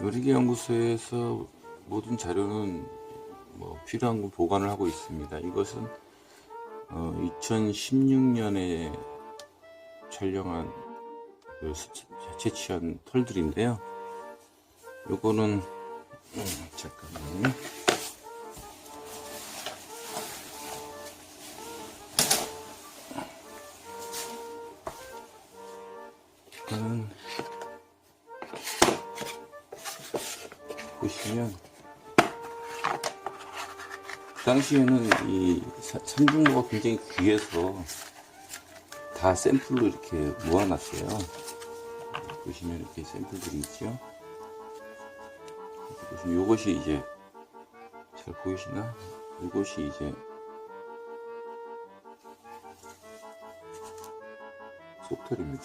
의리계 연구소에서 모든 자료는 필요한 건 보관을 하고 있습니다. 이것은 2016년에 촬영한 채취한 털들인데요. 요거는 잠깐만요. 이거는 보시면 그 당시에는 이 삼중모가 굉장히 귀해서 다 샘플로 이렇게 모아놨어요. 보시면 이렇게 샘플들이 있죠. 보시면 요것이 이제 잘 보이시나? 이것이 이제 속털입니다.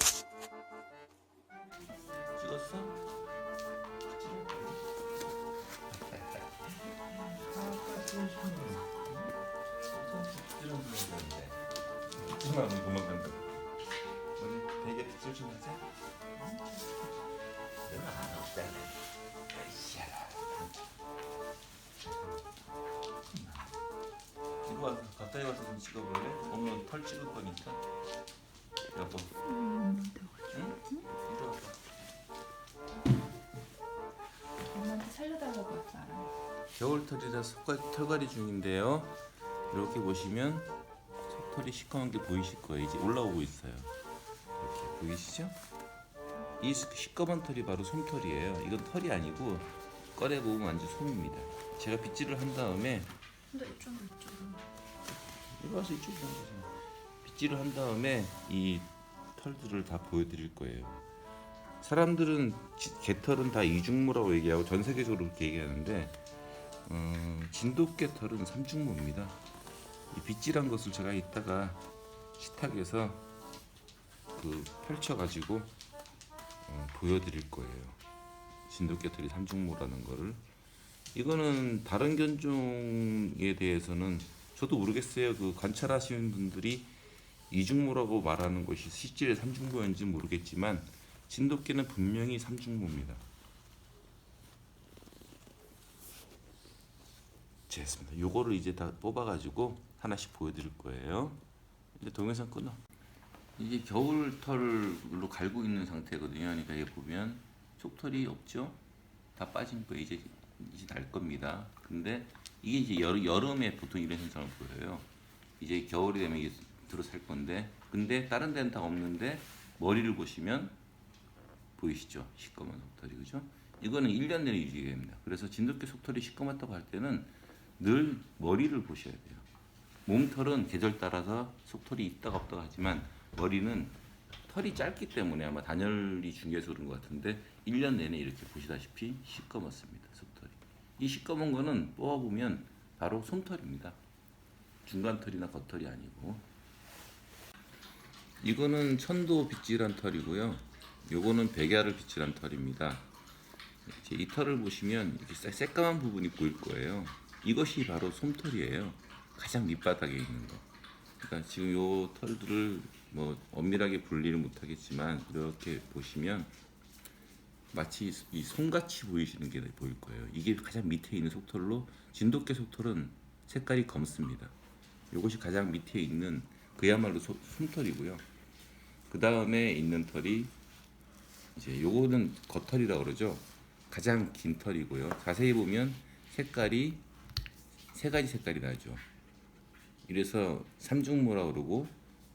찍었어? 하지만 도망간다. 오늘 베개 빗질 좀 하자. 내가 안 없다네. 아이씨야. 이리 와서 가까이 와서 좀 찍어볼래? 오늘 털 찍을 거니까. 여보. 응? 이리 와봐. 엄마한테 살려달라고 했잖아. 겨울털이라 털갈이 중인데요. 이렇게 보시면 속털이 시커먼 게 보이실 거예요. 이제 올라오고 있어요. 이렇게 보이시죠? 이 시꺼먼 털이 바로 솜털이에요. 이건 털이 아니고 꺼내 보면 완전 솜입니다. 제가 빗질을 한 다음에 근데 이쪽으로 이리 와서 이쪽으로 앉으세요. 빗질을 한 다음에 이 털들을 다 보여드릴 거예요. 사람들은 개털은 다 이중모라고 얘기하고 전 세계적으로 그렇게 얘기하는데 진돗개 털은 삼중모입니다. 이 빗질한 것을 제가 이따가 식탁에서 펼쳐가지고 보여드릴 거예요. 진돗개 털이 삼중모라는 거를. 이거는 다른 견종에 대해서는 저도 모르겠어요. 관찰하시는 분들이 이중모라고 말하는 것이 실제 삼중모인지 모르겠지만 진돗개는 분명히 삼중모입니다. 됐습니다. 요거를 이제 다 뽑아가지고 하나씩 보여드릴 거예요. 이제 동영상 끊어. 이게 겨울털로 갈고 있는 상태거든요. 그러니까 여기 보면 속털이 없죠? 다 빠진 거 이제 날 겁니다. 근데 이게 이제 여름에 보통 이런 현상을 보여요. 이제 겨울이 되면 이게 들어살 건데, 근데 다른 데는 다 없는데 머리를 보시면 보이시죠? 시꺼먼 속털이, 그죠? 이거는 1년 내내 유지가 됩니다. 그래서 진돗개 속털이 시꺼멓다고 할 때는 늘 머리를 보셔야 돼요. 몸털은 계절 따라서 속털이 있다가 없다가 하지만 머리는 털이 짧기 때문에 아마 단열이 중요해서 그런 것 같은데 1년 내내 이렇게 보시다시피 시꺼멓습니다. 속털이. 이 시꺼먼 거는 뽑아보면 바로 솜털입니다. 중간털이나 겉털이 아니고. 이거는 천도 빗질한 털이고요. 요거는 백야를 빗질한 털입니다. 이 털을 보시면 이렇게 새까만 부분이 보일 거예요. 이것이 바로 솜털이에요. 가장 밑바닥에 있는 거. 그러니까 지금 요 털들을 엄밀하게 분리를 못하겠지만 이렇게 보시면 마치 이 솜같이 보이시는 게 보일 거예요. 이게 가장 밑에 있는 속털로, 진돗개 속털은 색깔이 검습니다. 이것이 가장 밑에 있는 그야말로 솜털이고요. 그 다음에 있는 털이 이제 요거는 겉털이라고 그러죠. 가장 긴 털이고요. 자세히 보면 색깔이 세 가지 색깔이 나죠. 이래서 삼중모라고 그러고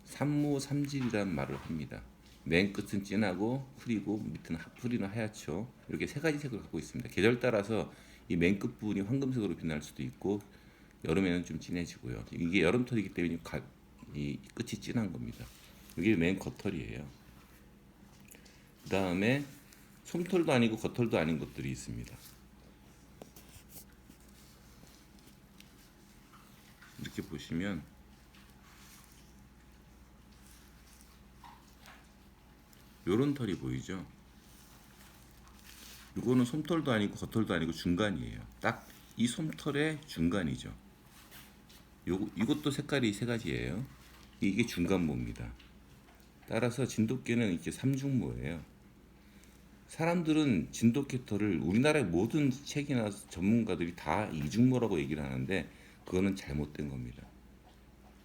삼모 삼질이라는 말을 합니다. 맨 끝은 진하고 흐리고 밑은 흐리는 하얗죠. 이렇게 세 가지 색을 갖고 있습니다. 계절 따라서 이 맨 끝 부분이 황금색으로 빛날 수도 있고 여름에는 좀 진해지고요. 이게 여름털이기 때문에 이 끝이 진한 겁니다. 이게 맨 겉털이에요. 그 다음에 솜털도 아니고 겉털도 아닌 것들이 있습니다. 이렇게 보시면 요런 털이 보이죠? 이거는 솜털도 아니고 겉털도 아니고 중간이에요. 딱 이 솜털의 중간이죠. 이것도 색깔이 세 가지예요. 이게 중간모입니다. 따라서 진돗개는 이렇게 삼중모예요. 사람들은 진돗개 털을 우리나라의 모든 책이나 전문가들이 다 이중모라고 얘기를 하는데 그거는 잘못된 겁니다.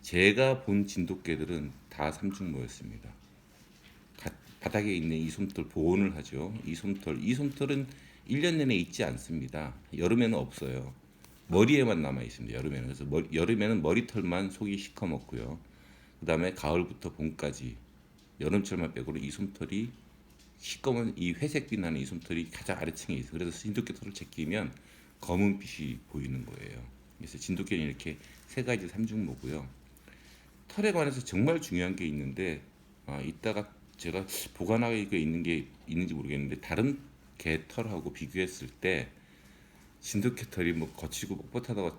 제가 본 진돗개들은 다 삼중모였습니다. 바닥에 있는 이 솜털 보온을 하죠. 이 솜털은 1년 내내 있지 않습니다. 여름에는 없어요. 머리에만 남아 있습니다. 여름에는. 그래서 여름에는 머리털만 속이 시커멓고요. 그다음에 가을부터 봄까지 여름철만 빼고는 이 솜털이 시꺼먼 이 회색빛 나는 이 솜털이 가장 아래층에 있어요. 그래서 진돗개 털을 제끼면 검은빛이 보이는 거예요. 그래서 진돗개는 이렇게 세 가지 삼중모고요. 털에 관해서 정말 중요한 게 있는데 이따가 제가 보관하게 있는 게 있는지 모르겠는데 다른 개 털하고 비교했을 때 진돗개 털이 뭐 거치고 뻣뻣하다고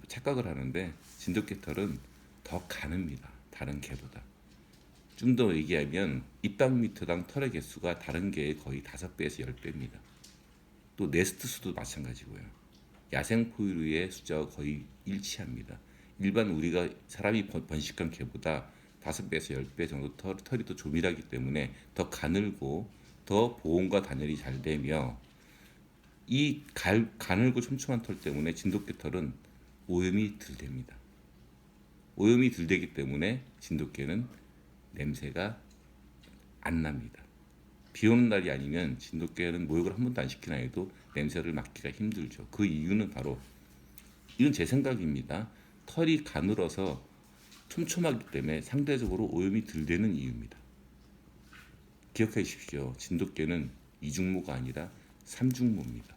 착각을 하는데 진돗개 털은 더 가늡니다. 다른 개보다. 좀 더 얘기하면 입방미터당 털의 개수가 다른 개의 거의 5배에서 10배입니다. 또 네스트 수도 마찬가지고요. 야생 포유류의 숫자와 거의 일치합니다. 일반 우리가 사람이 번식한 개보다 5배에서 10배 정도 털이 더 조밀하기 때문에 더 가늘고 더 보온과 단열이 잘 되며 이 가늘고 촘촘한 털 때문에 진돗개 털은 오염이 덜 됩니다. 오염이 덜 되기 때문에 진돗개는 냄새가 안 납니다. 비 오는 날이 아니면 진돗개는 목욕을 한 번도 안 시키나 해도 냄새를 맡기가 힘들죠. 그 이유는 바로 이건 제 생각입니다. 털이 가늘어서 촘촘하기 때문에 상대적으로 오염이 덜 되는 이유입니다. 기억해 주십시오. 진돗개는 이중모가 아니라 삼중모입니다.